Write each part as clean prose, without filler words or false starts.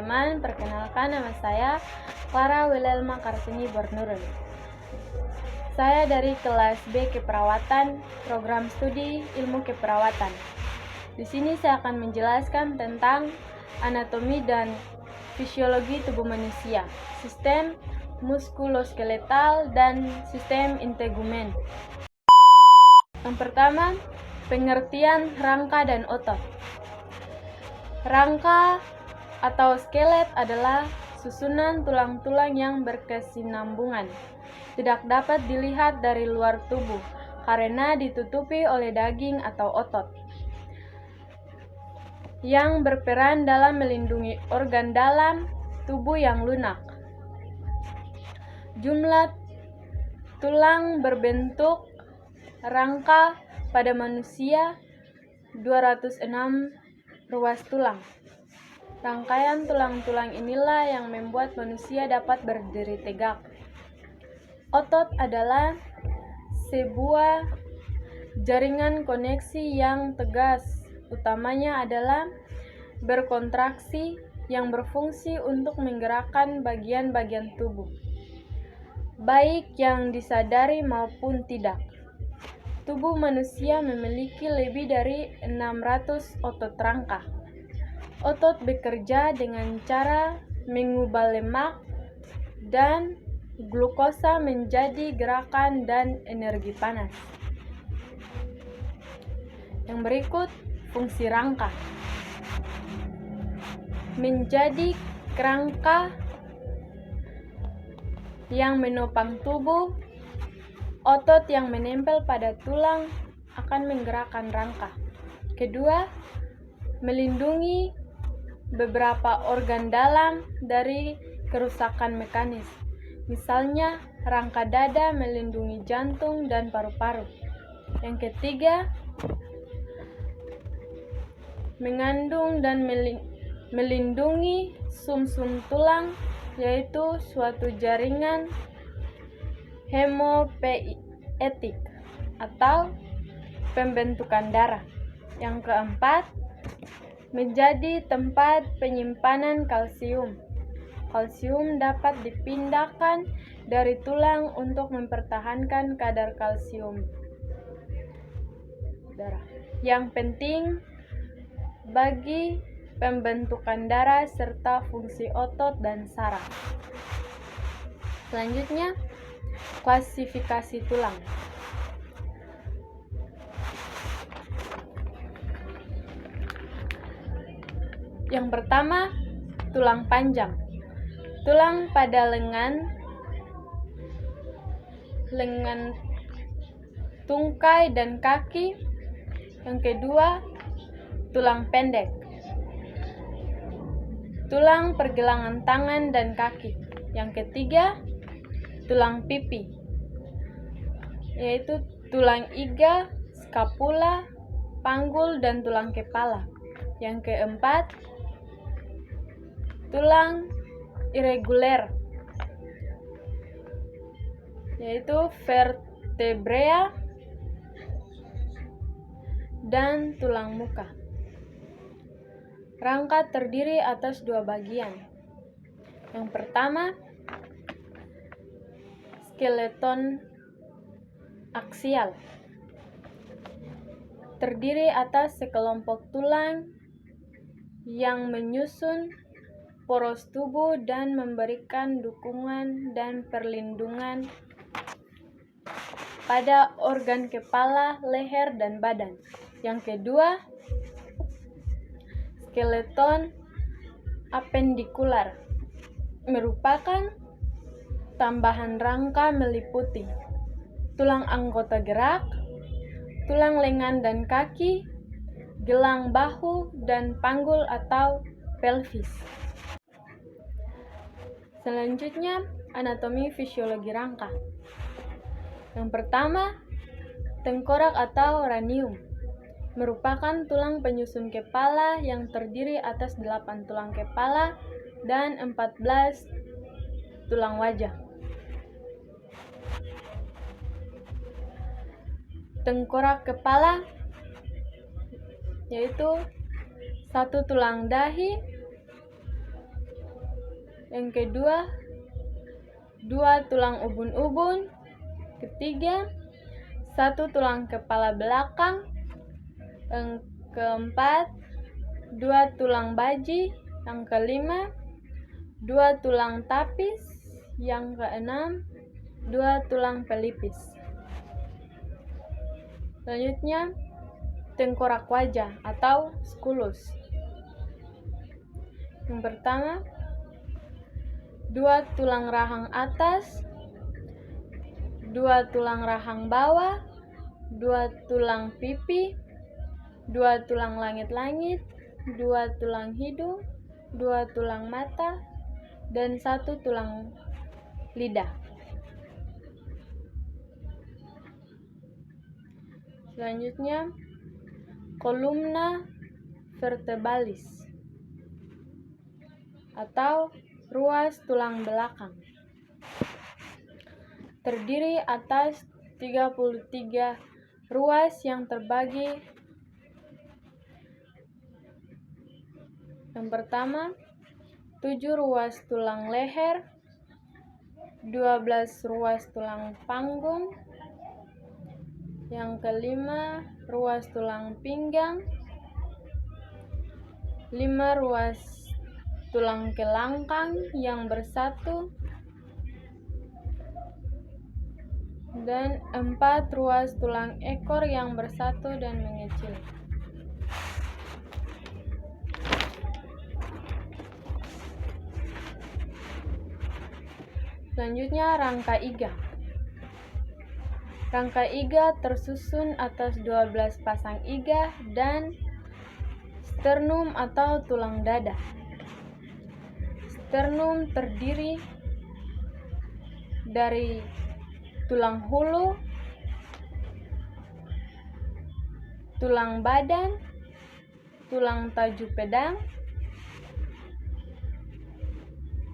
teman-teman, perkenalkan nama saya Clara Wilhelma Kartini Bornurun. Saya dari kelas B Keperawatan, program studi Ilmu Keperawatan. Di sini saya akan menjelaskan tentang anatomi dan fisiologi tubuh manusia, sistem muskuloskeletal dan sistem integumen. Yang pertama, pengertian rangka dan otot. Rangka atau skelet adalah susunan tulang-tulang yang berkesinambungan. Tidak dapat dilihat dari luar tubuh karena ditutupi oleh daging atau otot, yang berperan dalam melindungi organ dalam tubuh yang lunak. Jumlah tulang berbentuk rangka pada manusia 206 ruas tulang. Rangkaian tulang-tulang inilah yang membuat manusia dapat berdiri tegak. Otot adalah sebuah jaringan koneksi yang tegas. Utamanya adalah berkontraksi yang berfungsi untuk menggerakkan bagian-bagian tubuh, baik yang disadari maupun tidak. Tubuh manusia memiliki lebih dari 600 otot rangka. Otot bekerja dengan cara mengubah lemak dan glukosa menjadi gerakan dan energi panas. Yang berikut, fungsi rangka. Menjadi kerangka yang menopang tubuh, otot yang menempel pada tulang akan menggerakkan rangka. Kedua, melindungi beberapa organ dalam dari kerusakan mekanis. Misalnya, rangka dada melindungi jantung dan paru-paru. Yang ketiga, mengandung dan melindungi sumsum tulang, yaitu suatu jaringan hemopoietik atau pembentukan darah. Yang keempat, menjadi tempat penyimpanan kalsium. Kalsium dapat dipindahkan dari tulang untuk mempertahankan kadar kalsium darah, yang penting bagi pembentukan darah serta fungsi otot dan saraf. Selanjutnya, klasifikasi tulang. Yang pertama, tulang panjang. Tulang pada lengan, tungkai, dan kaki. Yang kedua, tulang pendek. Tulang pergelangan tangan dan kaki. Yang ketiga, tulang pipi, yaitu tulang iga, skapula, panggul, dan tulang kepala. Yang keempat, tulang irreguler, yaitu vertebra dan tulang muka. Rangka terdiri atas dua bagian. Yang pertama, skeleton aksial, terdiri atas sekelompok tulang yang menyusun poros tubuh dan memberikan dukungan dan perlindungan pada organ kepala, leher, dan badan. Yang kedua, skeleton apendikular, merupakan tambahan rangka meliputi tulang anggota gerak, tulang lengan dan kaki, gelang bahu, dan panggul atau pelvis. Selanjutnya, anatomi fisiologi rangka. Yang pertama, tengkorak atau ranium, merupakan tulang penyusun kepala yang terdiri atas 8 tulang kepala dan 14 tulang wajah. Tengkorak kepala yaitu 1 tulang dahi, Yang kedua, 2 tulang ubun-ubun. Ketiga, 1 tulang kepala belakang. Yang keempat, 2 tulang baji. Yang kelima, 2 tulang tapis. Yang keenam, 2 tulang pelipis. Selanjutnya, tengkorak wajah atau skulus. Yang pertama, 2 tulang rahang atas, 2 tulang rahang bawah, 2 tulang pipi, 2 tulang langit-langit, 2 tulang hidung, 2 tulang mata, dan 1 tulang lidah. Selanjutnya, kolumna vertebralis atau ruas tulang belakang. Terdiri atas 33 ruas yang terbagi. Yang pertama, 7 ruas tulang leher, 12 ruas tulang panggung. Yang kelima, ruas tulang pinggang, 5 ruas tulang kelangkang yang bersatu, dan 4 ruas tulang ekor yang bersatu dan mengecil. Selanjutnya, rangka iga. Rangka iga tersusun atas 12 pasang iga dan sternum atau tulang dada. Sternum terdiri dari tulang hulu, tulang badan, tulang taju pedang,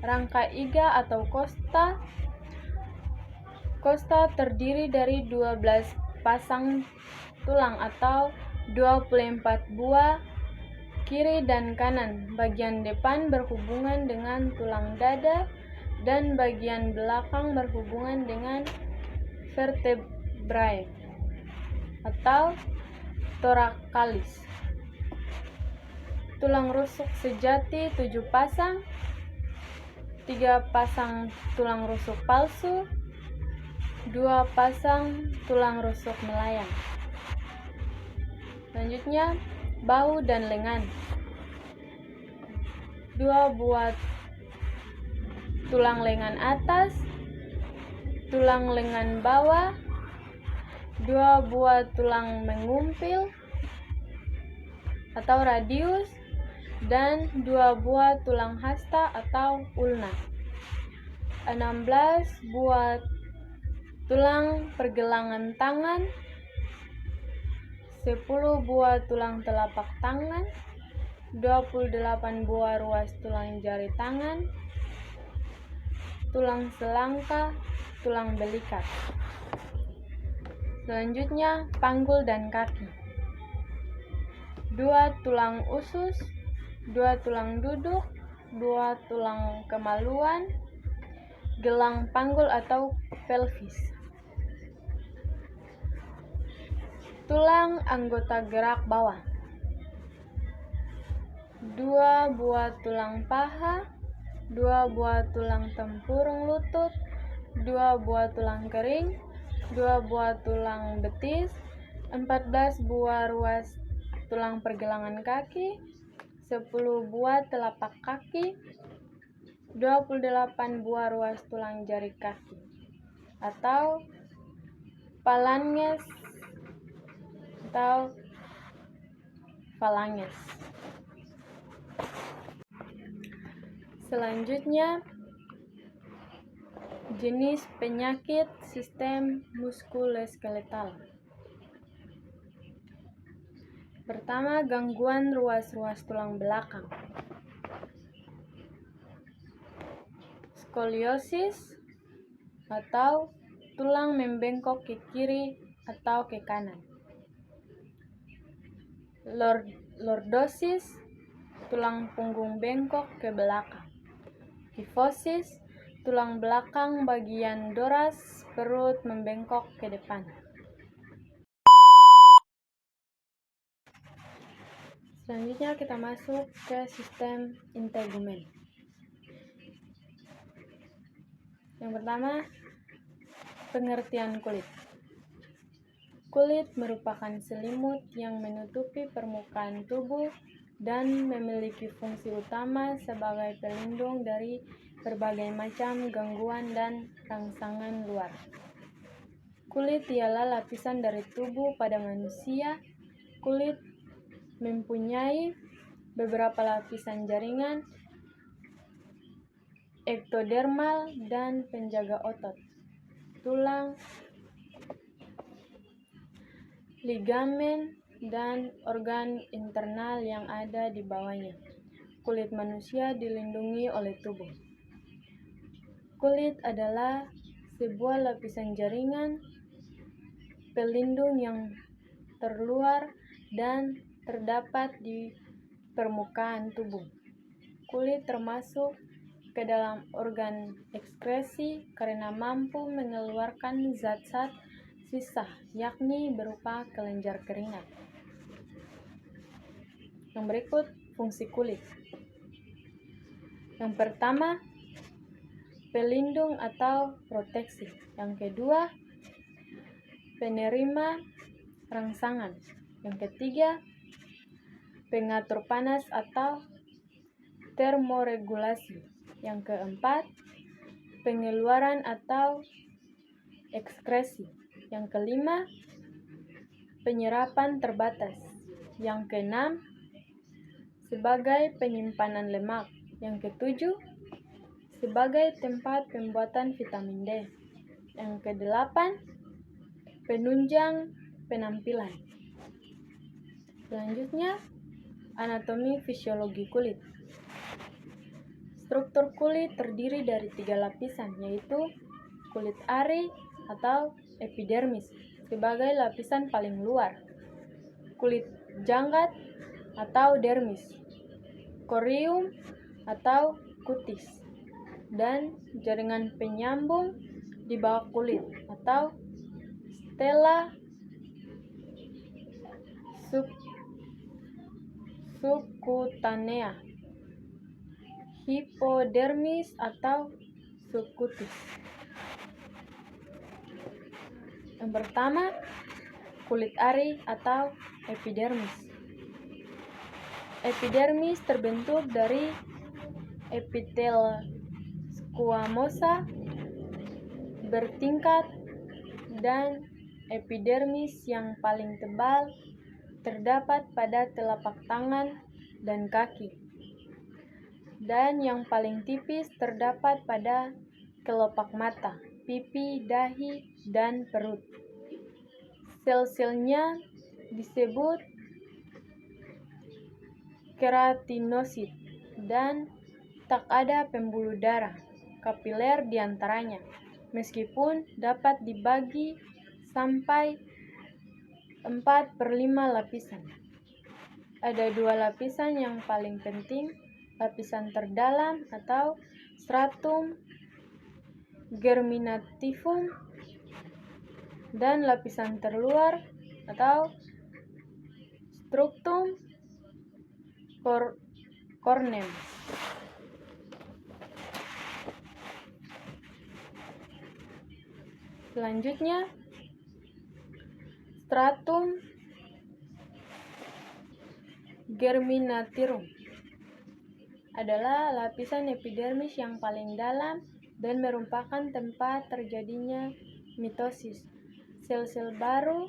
rangka iga atau kosta. Kosta terdiri dari 12 pasang tulang atau 24 buah kiri dan kanan. Bagian depan berhubungan dengan tulang dada dan bagian belakang berhubungan dengan vertebrae atau thoracalis. Tulang rusuk sejati 7 pasang, 3 pasang tulang rusuk palsu, 2 pasang tulang rusuk melayang. Selanjutnya, bahu dan lengan. 2 buah tulang lengan atas, tulang lengan bawah, 2 buah tulang mengumpil atau radius, dan 2 buah tulang hasta atau ulna. 16 buah tulang pergelangan tangan, 10 buah tulang telapak tangan, 28 buah ruas tulang jari tangan, tulang selangka, tulang belikat. Selanjutnya, panggul dan kaki. 2 tulang usus, 2 tulang duduk, 2 tulang kemaluan, gelang panggul atau pelvis. Tulang anggota gerak bawah. 2 buah tulang paha, 2 buah tulang tempurung lutut, 2 buah tulang kering, 2 buah tulang betis, 14 buah ruas tulang pergelangan kaki, 10 buah telapak kaki, 28 buah ruas tulang jari kaki atau phalanges atau phalanges. Selanjutnya, jenis penyakit sistem muskuloskeletal. Pertama, gangguan ruas-ruas tulang belakang. Skoliosis atau tulang membengkok ke kiri atau ke kanan. Lordosis, tulang punggung bengkok ke belakang. Kifosis, tulang belakang bagian doras perut membengkok ke depan. Selanjutnya kita masuk ke sistem integumen. Yang pertama, pengertian kulit. Kulit merupakan selimut yang menutupi permukaan tubuh dan memiliki fungsi utama sebagai pelindung dari berbagai macam gangguan dan rangsangan luar. Kulit ialah lapisan dari tubuh pada manusia. Kulit mempunyai beberapa lapisan jaringan, ektodermal, dan penjaga otot, tulang, ligamen, dan organ internal yang ada di bawahnya. Kulit manusia dilindungi oleh tubuh. Kulit adalah sebuah lapisan jaringan pelindung yang terluar dan terdapat di permukaan tubuh. Kulit termasuk ke dalam organ ekskresi karena mampu mengeluarkan zat-zat sisa, yakni berupa kelenjar keringat. Yang berikut, fungsi kulit. Yang pertama, pelindung atau proteksi. Yang kedua, penerima rangsangan. Yang ketiga, pengatur panas atau termoregulasi. Yang keempat, pengeluaran atau ekskresi. Yang kelima, penyerapan terbatas. Yang keenam, sebagai penyimpanan lemak. Yang ketujuh, sebagai tempat pembuatan vitamin D. Yang kedelapan, penunjang penampilan. Selanjutnya, anatomi fisiologi kulit. Struktur kulit terdiri dari 3 lapisan, yaitu kulit ari atau epidermis sebagai lapisan paling luar, kulit janggat atau dermis, korium atau kutis, dan jaringan penyambung di bawah kulit atau stela subkutanea, hipodermis atau subkutis. Yang pertama, kulit ari atau epidermis. Epidermis terbentuk dari epitel squamosa bertingkat dan epidermis yang paling tebal terdapat pada telapak tangan dan kaki, dan yang paling tipis terdapat pada kelopak mata, pipi, dahi, dan perut. Sel-selnya disebut keratinosit dan tak ada pembuluh darah kapiler di antaranya, meskipun dapat dibagi sampai 4/5 lapisan. Ada 2 lapisan yang paling penting, lapisan terdalam atau stratum germinativum dan lapisan terluar atau struktum corneum. Selanjutnya, stratum germinatirum adalah lapisan epidermis yang paling dalam dan merupakan tempat terjadinya mitosis. Sel-sel baru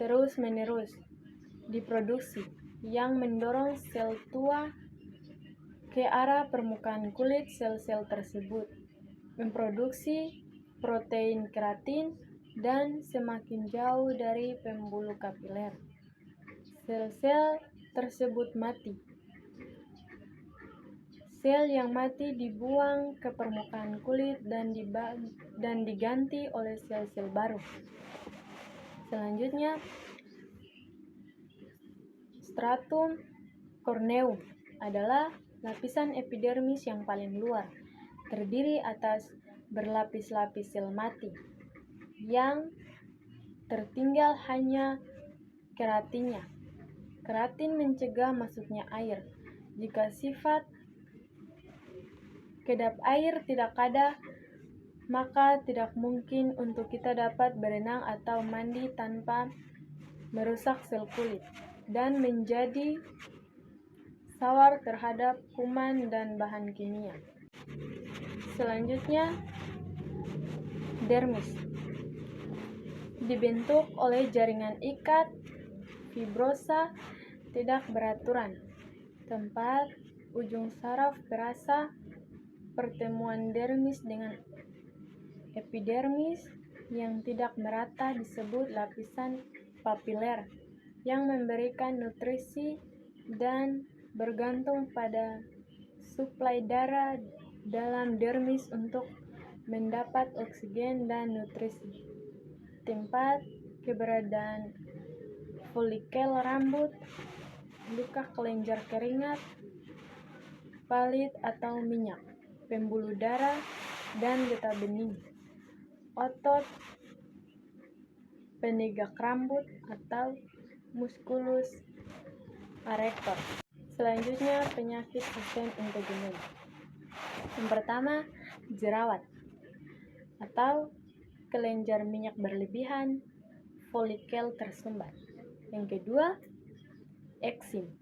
terus-menerus diproduksi yang mendorong sel tua ke arah permukaan kulit. Sel-sel tersebut memproduksi protein keratin dan semakin jauh dari pembuluh kapiler, sel-sel tersebut mati. Sel yang mati dibuang ke permukaan kulit dan diganti oleh sel-sel baru. Selanjutnya, stratum corneum adalah Lapisan epidermis yang paling luar terdiri atas berlapis-lapis sel mati, yang tertinggal hanya keratinnya. Keratin mencegah masuknya air. Jika sifat kedap air tidak ada, maka tidak mungkin untuk kita dapat berenang atau mandi tanpa merusak sel kulit dan menjadi sawar terhadap kuman dan bahan kimia. Selanjutnya, dermis dibentuk oleh jaringan ikat fibrosa tidak beraturan. Tempat ujung saraf berasa pertemuan dermis dengan epidermis yang tidak merata disebut lapisan papiler, yang memberikan nutrisi dan bergantung pada suplai darah dalam dermis untuk mendapat oksigen dan nutrisi. Tempat keberadaan folikel rambut, luka kelenjar keringat, palit atau minyak, pembuluh darah, dan getah bening. Otot penegak rambut atau musculus erector. Selanjutnya, penyakit sistem integumen. Yang pertama, jerawat atau kelenjar minyak berlebihan, folikel tersumbat. Yang kedua, eksim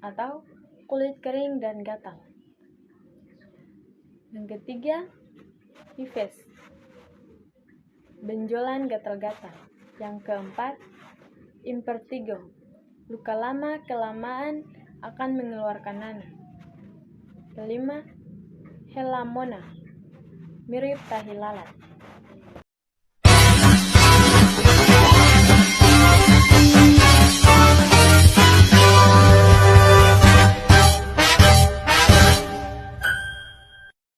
atau kulit kering dan gatal. Yang ketiga, hives, benjolan gatal-gatal. Yang keempat, impertigo, luka lama kelamaan akan mengeluarkan nanah. Kelima, helamona, mirip tahi lalat.